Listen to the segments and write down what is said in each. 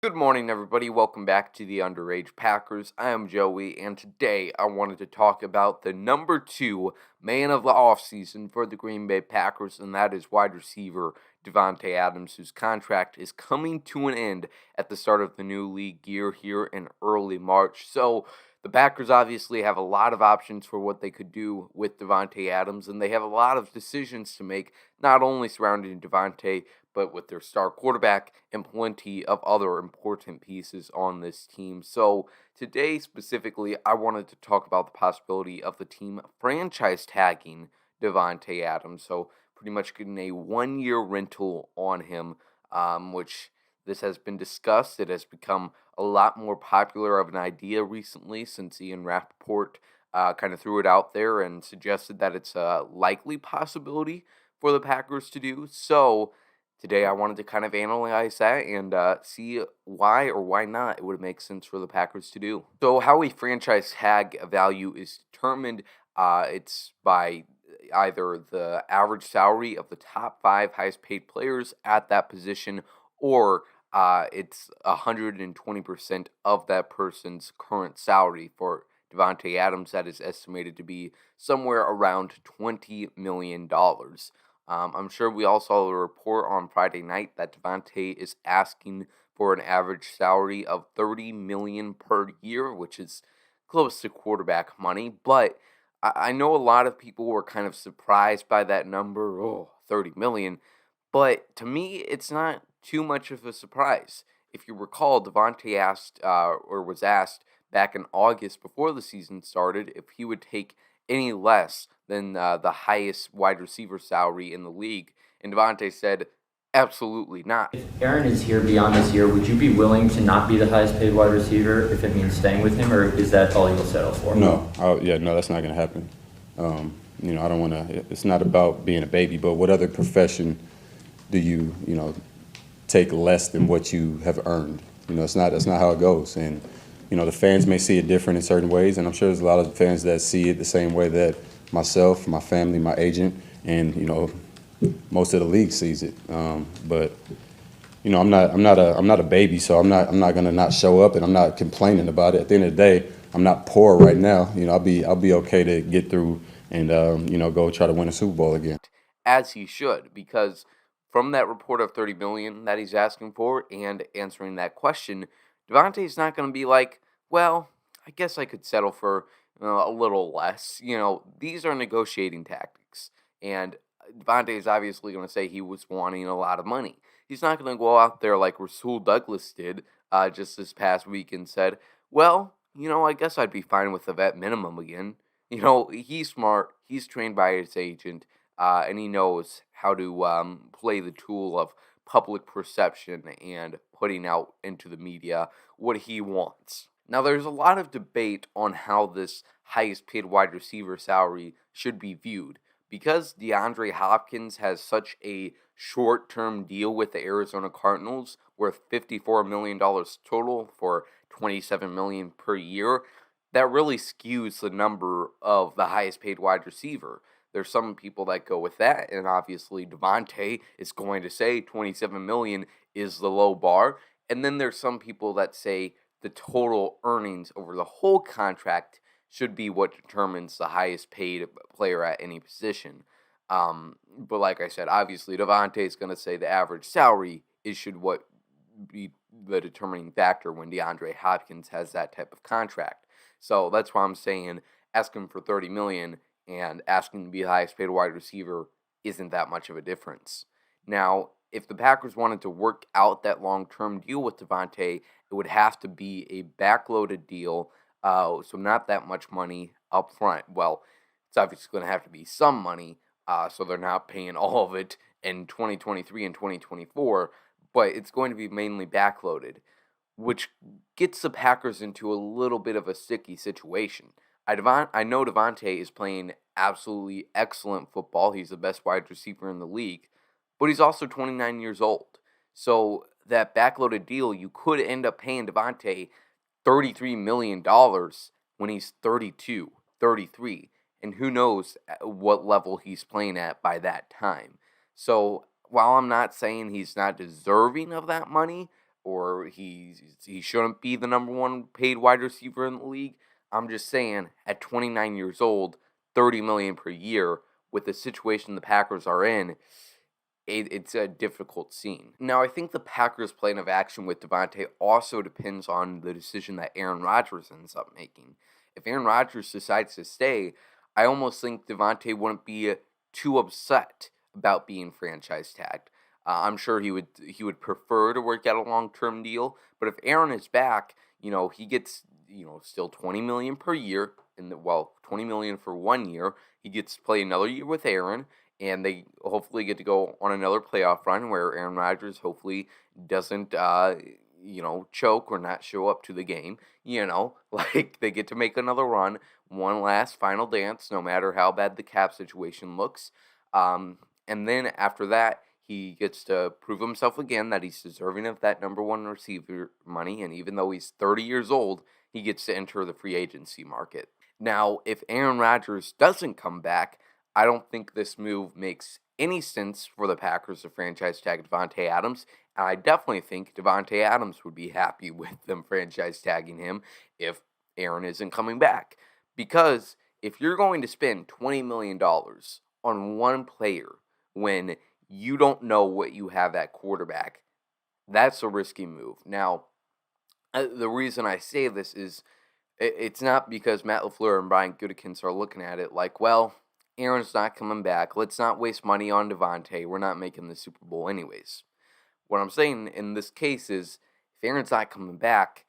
Good morning, everybody. Welcome back to the Underage Packers. I am Joey, and today I wanted to talk about the number two man of the offseason for the Green Bay Packers, and that is wide receiver Davante Adams, whose contract is coming to an end at the start of the new league year here in early March. So, the Packers obviously have a lot of options for what they could do with Davante Adams, and they have a lot of decisions to make, not only surrounding Davante, but with their star quarterback and plenty of other important pieces on this team. So, today specifically, I wanted to talk about the possibility of the team franchise tagging Davante Adams. So, pretty much getting a 1 year rental on him, which this has been discussed. It has become a lot more popular of an idea recently since Ian Rappaport kind of threw it out there and suggested that it's a likely possibility for the Packers to do. So, today, I wanted to kind of analyze that and see why or why not it would make sense for the Packers to do. So, how a franchise tag value is determined, it's by either the average salary of the top five highest paid players at that position, or it's 120% of that person's current salary. For Davante Adams, that is estimated to be somewhere around $20 million. I'm sure we all saw the report on Friday night that Davante is asking for an average salary of $30 million per year, which is close to quarterback money. But I know a lot of people were kind of surprised by that number. Oh, $30 million. But to me, it's not too much of a surprise. If you recall, Davante asked or was asked back in August before the season started if he would take any less than the highest wide receiver salary in the league. And Devontae said, absolutely not. If Aaron is here beyond this year, would you be willing to not be the highest paid wide receiver if it means staying with him, or is that all you'll settle for? No, no, that's not going to happen. I don't want to. It's not about being a baby, but what other profession do you take less than what you have earned? It's not. That's not how it goes. And the fans may see it different in certain ways, and I'm sure there's a lot of fans that see it the same way that myself, my family, my agent, and most of the league sees it. But I'm not a baby, so I'm not gonna not show up, and I'm not complaining about it. At the end of the day, I'm not poor right now. I'll be okay to get through and go try to win a Super Bowl again. As he should, because from that report of $30 million that he's asking for and answering that question, Devontae's not going to be like, well, I guess I could settle for a little less. These are negotiating tactics, and Devontae is obviously going to say he was wanting a lot of money. He's not going to go out there like Rasul Douglas did just this past week and said, well, I guess I'd be fine with the vet minimum again. He's smart. He's trained by his agent, and he knows how to play the tool of public perception and putting out into the media what he wants. Now, there's a lot of debate on how this highest paid wide receiver salary should be viewed. Because DeAndre Hopkins has such a short term deal with the Arizona Cardinals worth $54 million total for $27 million per year, that really skews the number of the highest paid wide receiver. There's some people that go with that, and obviously Devontae is going to say $27 million is the low bar. And then there's some people that say the total earnings over the whole contract should be what determines the highest paid player at any position. But like I said, obviously Devontae is going to say the average salary should what be the determining factor when DeAndre Hopkins has that type of contract. So that's why I'm saying asking for $30 million and asking to be the highest paid wide receiver isn't that much of a difference. Now, if the Packers wanted to work out that long-term deal with Devontae, it would have to be a backloaded deal, so not that much money up front. Well, it's obviously going to have to be some money, so they're not paying all of it in 2023 and 2024, but it's going to be mainly backloaded, which gets the Packers into a little bit of a sticky situation. I know Devontae is playing absolutely excellent football. He's the best wide receiver in the league, but he's also 29 years old. So that backloaded deal, you could end up paying Devontae $33 million when he's 32, 33, and who knows at what level he's playing at by that time. So while I'm not saying he's not deserving of that money, or he shouldn't be the number one paid wide receiver in the league. I'm just saying, at 29 years old, 30 million per year, with the situation the Packers are in, it's a difficult scene. Now, I think the Packers' plan of action with Davante also depends on the decision that Aaron Rodgers ends up making. If Aaron Rodgers decides to stay, I almost think Davante wouldn't be too upset about being franchise tagged. I'm sure he would prefer to work out a long-term deal, but if Aaron is back, he gets still 20 million per year, 20 million for 1 year. He gets to play another year with Aaron, and they hopefully get to go on another playoff run where Aaron Rodgers hopefully doesn't choke or not show up to the game. Like they get to make another run, one last final dance, no matter how bad the cap situation looks. And then after that, he gets to prove himself again that he's deserving of that number one receiver money. And even though he's 30 years old, he gets to enter the free agency market. Now, if Aaron Rodgers doesn't come back, I don't think this move makes any sense for the Packers to franchise tag Davante Adams. And I definitely think Davante Adams would be happy with them franchise tagging him if Aaron isn't coming back. Because if you're going to spend $20 million on one player when you don't know what you have at quarterback, that's a risky move. Now, the reason I say this is it's not because Matt LaFleur and Brian Gutekunst are looking at it like, well, Aaron's not coming back. Let's not waste money on Davante. We're not making the Super Bowl anyways. What I'm saying in this case is, if Aaron's not coming back,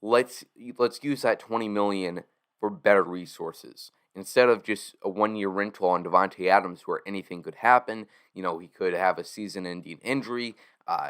let's use that $20 million for better resources. Instead of just a 1-year rental on Davante Adams where anything could happen, he could have a season-ending injury.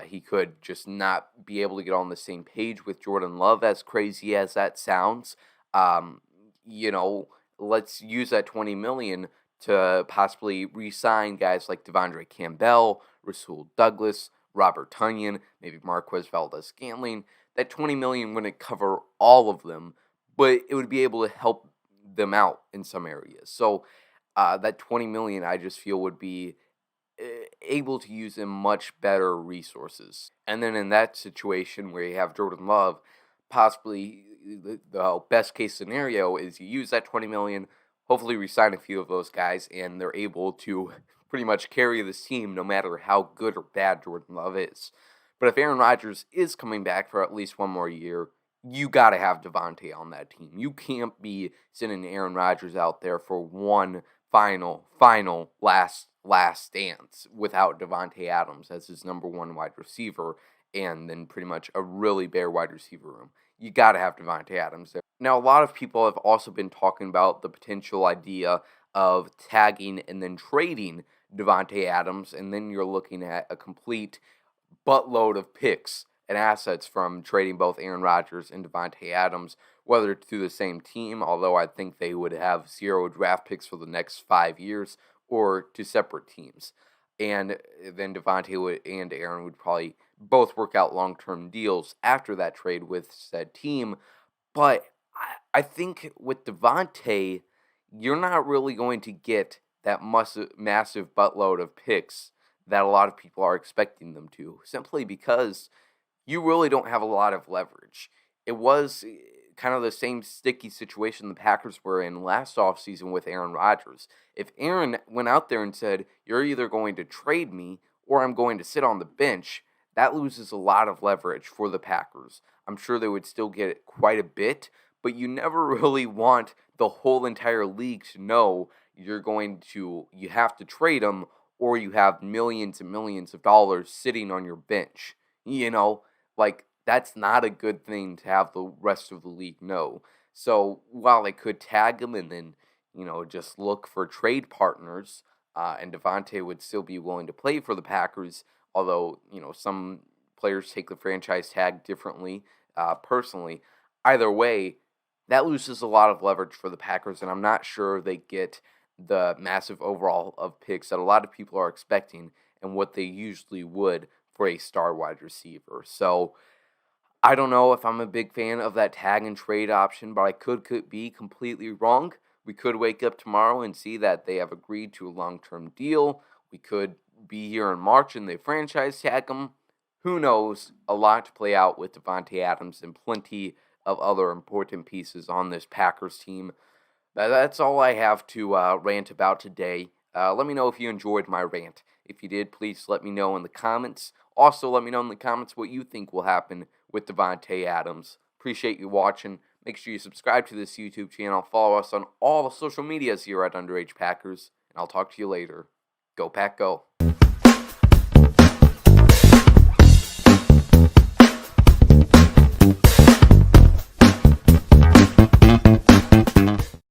He could just not be able to get on the same page with Jordan Love, as crazy as that sounds. Let's use that $20 million to possibly re-sign guys like Devondre Campbell, Rasul Douglas, Robert Tonyan, maybe Marquez Valdes-Scantling. That $20 million wouldn't cover all of them, but it would be able to help them out in some areas. So that $20 million, I just feel, would be able to use in much better resources. And then in that situation where you have Jordan Love, possibly the best case scenario is you use that $20 million, hopefully re-sign a few of those guys, and they're able to pretty much carry this team no matter how good or bad Jordan Love is. But if Aaron Rodgers is coming back for at least one more year, you got to have Davante on that team. You can't be sending Aaron Rodgers out there for one final last dance without Davante Adams as his number one wide receiver, and then pretty much a really bare wide receiver room. You got to have Davante Adams there. Now, a lot of people have also been talking about the potential idea of tagging and then trading Davante Adams, and then you're looking at a complete buttload of picks and assets from trading both Aaron Rodgers and Davante Adams, whether to the same team, although I think they would have 0 draft picks for the next 5 years, or to separate teams. And then Davante and Aaron would probably both work out long-term deals after that trade with said team. But I think with Davante, you're not really going to get that massive buttload of picks that a lot of people are expecting them to, simply because you really don't have a lot of leverage. It was kind of the same sticky situation the Packers were in last offseason with Aaron Rodgers. If Aaron went out there and said, you're either going to trade me or I'm going to sit on the bench, that loses a lot of leverage for the Packers. I'm sure they would still get quite a bit, but you never really want the whole entire league to know you have to trade him, or you have millions and millions of dollars sitting on your bench. Like, that's not a good thing to have the rest of the league know. So while they could tag him and then, just look for trade partners, and Davante would still be willing to play for the Packers, although, some players take the franchise tag differently, personally. Either way, that loses a lot of leverage for the Packers, and I'm not sure they get the massive overall of picks that a lot of people are expecting and what they usually would for a star wide receiver. So I don't know if I'm a big fan of that tag and trade option, but I could be completely wrong. We could wake up tomorrow and see that they have agreed to a long-term deal. We could be here in March and they franchise tag them. who knows? A lot to play out with Davante Adams and plenty of other important pieces on this Packers team. That's all I have to rant about today. Let me know if you enjoyed my rant. If you did, please let me know in the comments. Also, let me know in the comments what you think will happen with Davante Adams. Appreciate you watching. Make sure you subscribe to this YouTube channel. Follow us on all the social medias here at Underage Packers. And I'll talk to you later. Go Pack Go.